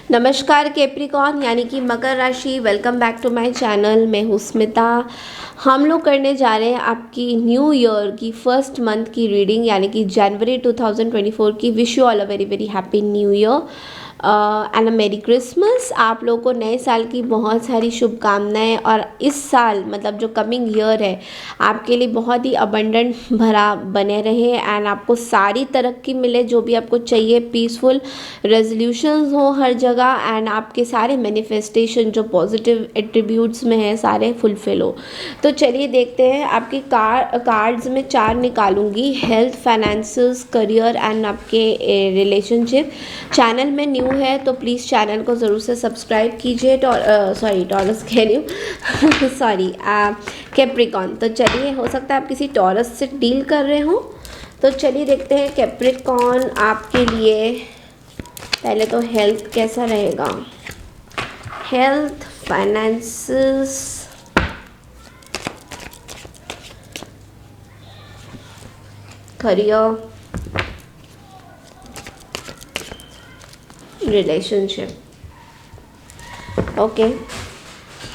नमस्कार कैप्रिकॉर्न यानी कि मकर राशि, welcome back to my channel. मैं हूँ स्मिता। हम लोग करने जा रहे हैं आपकी न्यू ईयर की फर्स्ट मंथ की रीडिंग यानी कि जनवरी 2024 की। Wish you all a very very happy new year and अ मेरी क्रिसमस। आप लोगों को नए साल की बहुत सारी शुभकामनाएं और इस साल मतलब जो कमिंग ईयर है आपके लिए बहुत ही अबंडेंट भरा बने रहे एंड आपको सारी तरक्की मिले जो भी आपको चाहिए, पीसफुल रेजोल्यूशंस हो हर जगह एंड आपके सारे मैनिफेस्टेशन जो पॉजिटिव एट्रीब्यूट्स में है सारे फुलफिल हो। तो चलिए देखते हैं। आपकी कार्ड्स में 4 निकालूंगी, हेल्थ, फाइनेंसेस, करियर एंड आपके रिलेशनशिप। चैनल में न्यू है तो प्लीज़ चैनल को ज़रूर से सब्सक्राइब कीजिए। टॉरस कह रही हूँ सॉरी कैप्रिकॉर्न। तो चलिए, हो सकता है आप किसी टॉरस से डील कर रहे हो। तो चलिए देखते हैं कैप्रिकॉर्न आपके लिए पहले तो हेल्थ कैसा रहेगा। Health, finances, career, relationship. Okay,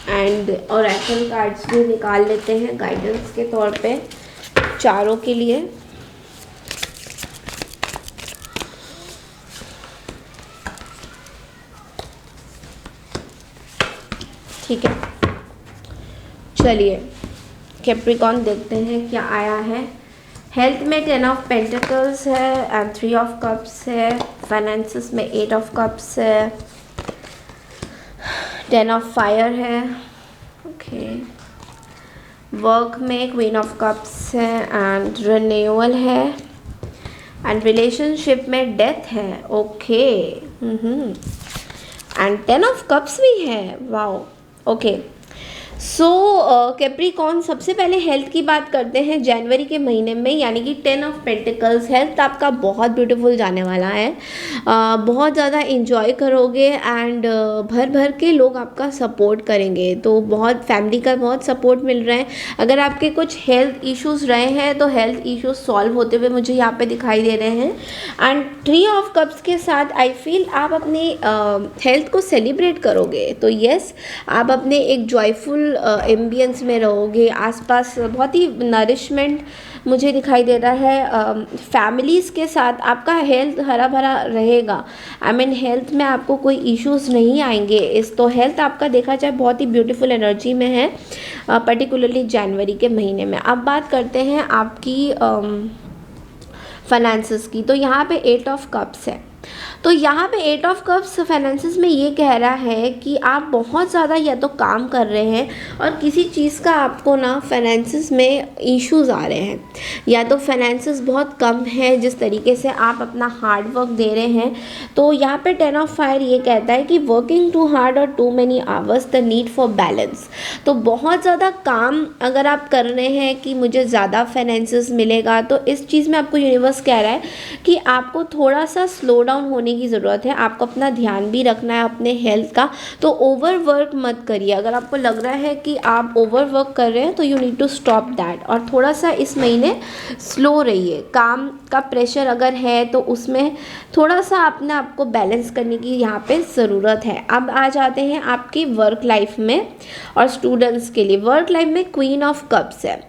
and Oracle cards भी निकाल लेते हैं गाइडेंस के तौर पे चारों के लिए। ठीक है, चलिए कैप्रिकॉर्न देखते हैं क्या आया है। हेल्थ में 10 ऑफ पेंटिकल्स है एंड 3 ऑफ कप्स है। फाइनेंसेस में 8 ऑफ कप्स है, 10 ऑफ फायर है। ओके, वर्क में क्वीन ऑफ कप्स है एंड रिन्यूअल है एंड रिलेशनशिप में डेथ है। ओके, एंड 10 ऑफ कप्स भी है। Wow, okay. सो कैप्रिकॉर्न, सबसे पहले हेल्थ की बात करते हैं। जनवरी के महीने में यानी कि 10 ऑफ पेंटिकल्स, हेल्थ आपका बहुत ब्यूटीफुल जाने वाला है। बहुत ज़्यादा इंजॉय करोगे एंड भर भर के लोग आपका सपोर्ट करेंगे। तो बहुत फैमिली का बहुत सपोर्ट मिल रहा है। अगर आपके कुछ हेल्थ इश्यूज़ रहे हैं तो हेल्थ इश्यूज सॉल्व होते हुए मुझे यहाँ पे दिखाई दे रहे हैं। एंड 3 ऑफ कप्स के साथ आई फील आप अपनी हेल्थ को सेलिब्रेट करोगे। तो यस, आप अपने एक जॉयफुल एम्बियंस में रहोगे। आसपास बहुत ही नरिशमेंट मुझे दिखाई दे रहा है। फैमिलीज़ के साथ आपका हेल्थ हरा भरा रहेगा। आई मीन हेल्थ में आपको कोई इश्यूज़ नहीं आएंगे। इस तो हेल्थ आपका देखा जाए बहुत ही ब्यूटीफुल एनर्जी में है, पर्टिकुलरली जनवरी के महीने में। अब बात करते हैं आपकी फाइनेंसेस की। तो यहाँ पे 8 ऑफ कप्स है। तो यहाँ पे 8 ऑफ कप्स फाइनेंसेस में ये कह रहा है कि आप बहुत ज़्यादा या तो काम कर रहे हैं और किसी चीज़ का आपको ना फाइनेंसेस में इश्यूज आ रहे हैं, या तो फाइनेंसेस बहुत कम है जिस तरीके से आप अपना हार्ड वर्क दे रहे हैं। तो यहाँ पे 10 ऑफ फायर ये कहता है कि वर्किंग टू हार्ड और too many hours, the need for balance. तो बहुत ज़्यादा काम अगर आप कर रहे हैं कि मुझे ज़्यादा फाइनेंसेस मिलेगा, तो इस चीज़ में आपको यूनिवर्स कह रहा है कि आपको थोड़ा सा स्लो डाउन होने की ज़रूरत है। आपको अपना ध्यान भी रखना है अपने हेल्थ का। तो ओवर वर्क मत करिए। अगर आपको लग रहा है कि आप ओवर वर्क कर रहे हैं तो you need to stop that और थोड़ा सा इस महीने स्लो रहिए। काम का प्रेशर अगर है तो उसमें थोड़ा सा अपने आप को बैलेंस करने की यहाँ पे ज़रूरत है। अब आ जाते हैं आपकी वर्क लाइफ में और स्टूडेंट्स के लिए। वर्क लाइफ में क्वीन ऑफ कप्स है।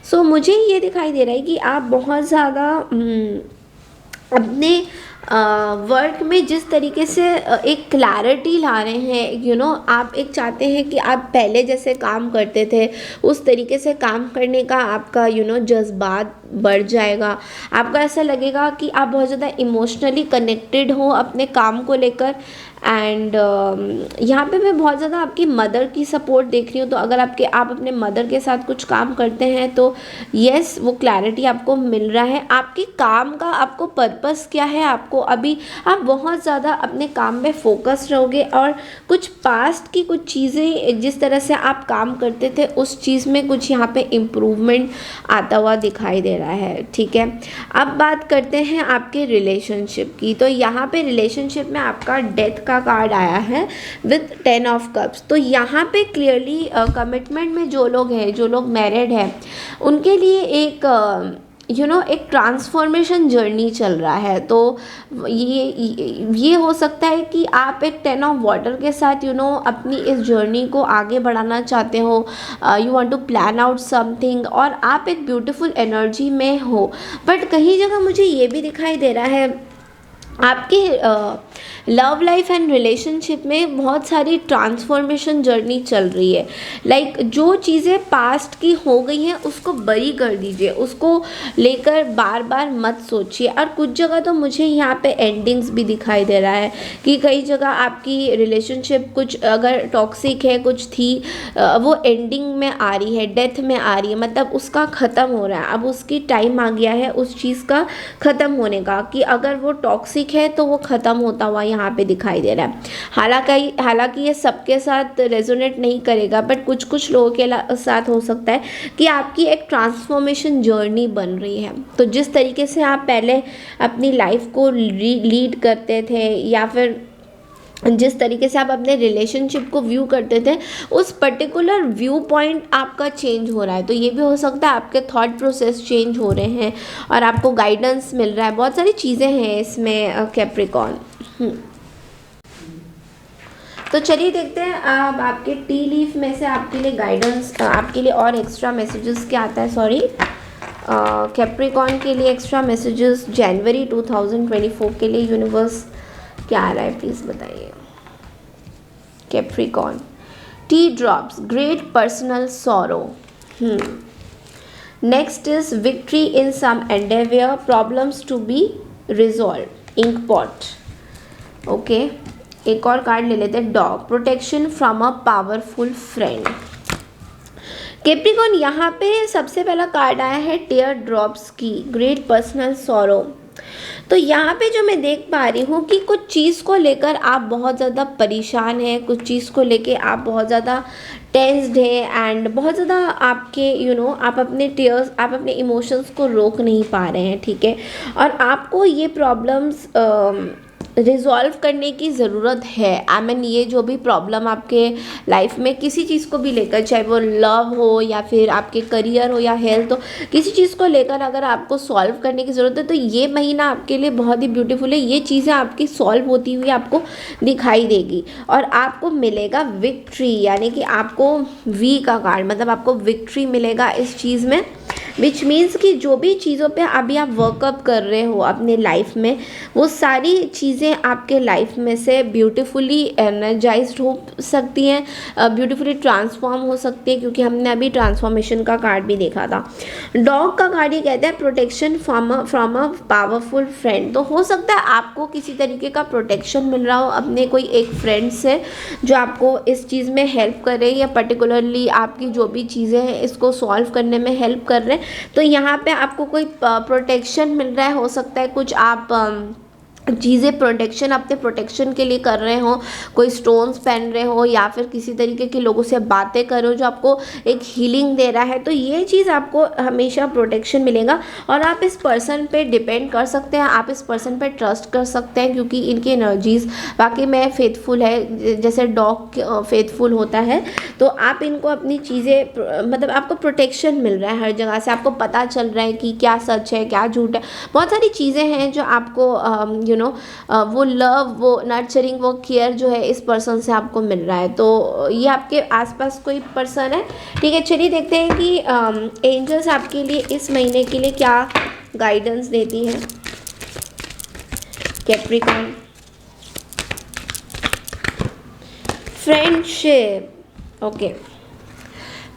सो मुझे ये दिखाई दे रहा है कि आप बहुत ज़्यादा अपने वर्क में जिस तरीके से एक क्लैरिटी ला रहे हैं, आप एक चाहते हैं कि आप पहले जैसे काम करते थे उस तरीके से काम करने का आपका जज्बात बढ़ जाएगा। आपको ऐसा लगेगा कि आप बहुत ज़्यादा इमोशनली कनेक्टेड हो अपने काम को लेकर। एंड यहाँ पे मैं बहुत ज़्यादा आपकी मदर की सपोर्ट देख रही हूँ। तो अगर आप अपने मदर के साथ कुछ काम करते हैं तो यस, वो क्लैरिटी आपको मिल रहा है। आपके काम का आपको पर्पस क्या है, आपको अभी आप बहुत ज़्यादा अपने काम में फोकस रहोगे और कुछ पास्ट की कुछ चीज़ें जिस तरह से आप काम करते थे उस चीज़ में कुछ यहाँ पे इम्प्रूवमेंट आता हुआ दिखाई दे रहा है। ठीक है, अब बात करते हैं आपके रिलेशनशिप की। तो यहाँ पे रिलेशनशिप में आपका डेथ का कार्ड आया है विथ 10 ऑफ कप्स। तो यहाँ पे क्लियरली कमिटमेंट में जो लोग हैं, जो लोग मैरिड हैं, उनके लिए एक एक ट्रांसफॉर्मेशन जर्नी चल रहा है। तो ये हो सकता है कि आप एक 10 ऑफ वाटर के साथ अपनी इस जर्नी को आगे बढ़ाना चाहते हो। You want to plan out something और आप एक ब्यूटीफुल एनर्जी में हो। बट कहीं जगह मुझे ये भी दिखाई दे रहा है आपके लव लाइफ एंड रिलेशनशिप में बहुत सारी ट्रांसफॉर्मेशन जर्नी चल रही है। लाइक जो चीज़ें पास्ट की हो गई हैं उसको बरी कर दीजिए, उसको लेकर बार बार मत सोचिए। और कुछ जगह तो मुझे यहाँ पे एंडिंग्स भी दिखाई दे रहा है कि कई जगह आपकी रिलेशनशिप कुछ अगर टॉक्सिक है, कुछ थी, वो एंडिंग में आ रही है, डेथ में आ रही है, मतलब उसका ख़त्म हो रहा है। अब उसकी टाइम आ गया है उस चीज़ का ख़त्म होने का, कि अगर वो टॉक्सिक है तो वो ख़त्म होता हुआ यहाँ पे दिखाई दे रहा है। हालांकि ये सबके साथ रेजोनेट नहीं करेगा, बट कुछ कुछ लोगों के साथ हो सकता है कि आपकी एक ट्रांसफॉर्मेशन जर्नी बन रही है। तो जिस तरीके से आप पहले अपनी लाइफ को लीड करते थे, या फिर जिस तरीके से आप अपने रिलेशनशिप को व्यू करते थे, उस पर्टिकुलर व्यू पॉइंट आपका चेंज हो रहा है। तो ये भी हो सकता है आपके थॉट प्रोसेस चेंज हो रहे हैं और आपको गाइडेंस मिल रहा है। बहुत सारी चीज़ें हैं इसमें कैप्रिकॉर्न। तो चलिए देखते हैं अब आपके टी लीफ में से आपके लिए गाइडेंस, आपके लिए और एक्स्ट्रा मैसेजेस क्या आता है। सॉरी, कैप्रिकॉर्न के लिए एक्स्ट्रा मैसेजेस जनवरी 2024 के लिए यूनिवर्स क्या आ रहा है, प्लीज़ बताइए। Capricorn, tear drops, great personal sorrow. Next is victory in some endeavour, problems to be resolve, ink pot. Okay, एक और कार्ड ले लेते हैं, dog, protection from a powerful friend. Capricorn, यहाँ पे सबसे पहला कार्ड आया है टीयर ड्रॉप्स की, ग्रेट पर्सनल सॉरो। तो यहाँ पे जो मैं देख पा रही हूँ कि कुछ चीज़ को लेकर आप बहुत ज़्यादा परेशान हैं, कुछ चीज़ को लेकर आप बहुत ज़्यादा टेंस्ड है, एंड बहुत ज़्यादा आपके आप अपने टीयर्स, आप अपने इमोशंस को रोक नहीं पा रहे हैं, ठीक है। और आपको ये प्रॉब्लम्स रिजॉल्व करने की ज़रूरत है। आई मीन ये जो भी प्रॉब्लम आपके लाइफ में किसी चीज़ को भी लेकर, चाहे वो लव हो या फिर आपके करियर हो या हेल्थ हो, किसी चीज़ को लेकर अगर आपको सॉल्व करने की ज़रूरत है तो ये महीना आपके लिए बहुत ही ब्यूटीफुल है। ये चीज़ें आपकी सॉल्व होती हुई आपको दिखाई देगी और आपको मिलेगा विक्ट्री, यानी कि आपको वी का कार्ड, मतलब आपको विक्ट्री मिलेगा इस चीज़ में। विच मीन्स कि जो भी चीज़ों पे अभी आप वर्कअप कर रहे हो अपने लाइफ में, वो सारी चीज़ें आपके लाइफ में से ब्यूटीफुली एनर्जाइज्ड हो सकती हैं, ब्यूटीफुली ट्रांसफॉर्म हो सकती है, क्योंकि हमने अभी ट्रांसफॉर्मेशन का कार्ड भी देखा था। डॉग का कार्ड ये कहता है protection from a powerful friend. तो हो सकता है आपको किसी तरीके का प्रोटेक्शन मिल रहा हो अपने कोई एक फ्रेंड से, जो आपको इस चीज़ में हेल्प कर रहे हैं, या पर्टिकुलरली आपकी जो भी चीज़ें हैं इसको सॉल्व करने में हेल्प कर रहे हैं। तो यहाँ पे आपको कोई प्रोटेक्शन मिल रहा है। हो सकता है कुछ आप चीज़ें प्रोटेक्शन, अपने प्रोटेक्शन के लिए कर रहे हो, कोई स्टोन्स पहन रहे हो या फिर किसी तरीके के लोगों से बातें कर रहे हो जो आपको एक हीलिंग दे रहा है। तो ये चीज़ आपको हमेशा प्रोटेक्शन मिलेगा और आप इस पर्सन पे डिपेंड कर सकते हैं, आप इस पर्सन पे ट्रस्ट कर सकते हैं, क्योंकि इनकी एनर्जीज वाकई में फेथफुल है, जैसे डॉग फेथफुल होता है। तो आप इनको अपनी चीज़ें, मतलब आपको प्रोटेक्शन मिल रहा है हर जगह से, आपको पता चल रहा है कि क्या सच है क्या झूठ है। बहुत सारी चीज़ें हैं जो आपको वो लव, वो नर्चरिंग, वो केयर जो है इस पर्सन से आपको मिल रहा है। तो ये आपके आसपास कोई पर्सन है, ठीक है। चलिए देखते हैं कि एंजल्स आपके लिए इस महीने के लिए क्या गाइडेंस देती है। कैप्रिकॉर्न, फ्रेंडशिप, ओके,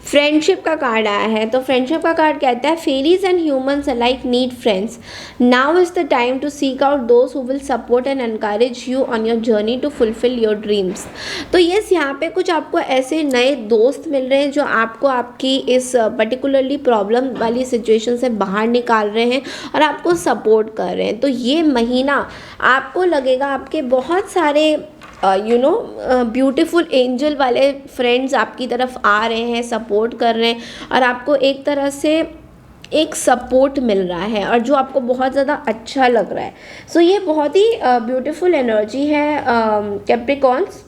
फ्रेंडशिप का कार्ड आया है। तो फ्रेंडशिप का कार्ड कहता है fairies and humans alike need friends, now is the time to seek out those who will support and encourage you on your journey to fulfil your dreams. तो yes, यहाँ पे कुछ आपको ऐसे नए दोस्त मिल रहे हैं जो आपको आपकी इस पर्टिकुलरली प्रॉब्लम वाली सिचुएशन से बाहर निकाल रहे हैं और आपको सपोर्ट कर रहे हैं। तो ये महीना आपको लगेगा आपके बहुत सारे ब्यूटीफुल एंजल वाले फ्रेंड्स आपकी तरफ आ रहे हैं, सपोर्ट कर रहे हैं और आपको एक तरह से एक सपोर्ट मिल रहा है और जो आपको बहुत ज़्यादा अच्छा लग रहा है। सो ये बहुत ही ब्यूटीफुल एनर्जी है कैप्रिकॉर्न्स।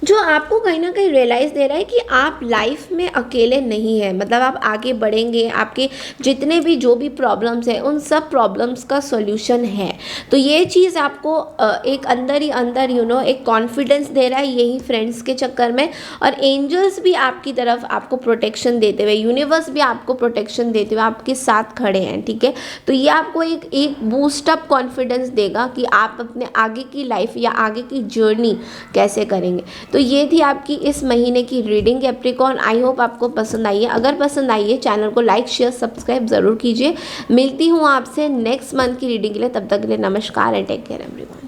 जो आपको कहीं ना कहीं रियलाइज़ दे रहा है कि आप लाइफ में अकेले नहीं हैं, मतलब आप आगे बढ़ेंगे, आपके जितने भी जो भी प्रॉब्लम्स हैं उन सब प्रॉब्लम्स का सॉल्यूशन है। तो ये चीज़ आपको एक अंदर ही अंदर एक कॉन्फिडेंस दे रहा है यही फ्रेंड्स के चक्कर में। और एंजल्स भी आपकी तरफ आपको प्रोटेक्शन देते हुए, यूनिवर्स भी आपको प्रोटेक्शन देते हुए आपके साथ खड़े हैं, ठीक है। तो ये आपको एक बूस्टअप कॉन्फिडेंस देगा कि आप अपने आगे की लाइफ या आगे की जर्नी कैसे करेंगे। तो ये थी आपकी इस महीने की रीडिंग कैप्रिकॉर्न। आई होप आपको पसंद आई है। अगर पसंद आई है चैनल को लाइक शेयर सब्सक्राइब ज़रूर कीजिए। मिलती हूँ आपसे नेक्स्ट मंथ की रीडिंग के लिए, तब तक के लिए नमस्कार एंड टेक केयर एवरीवन।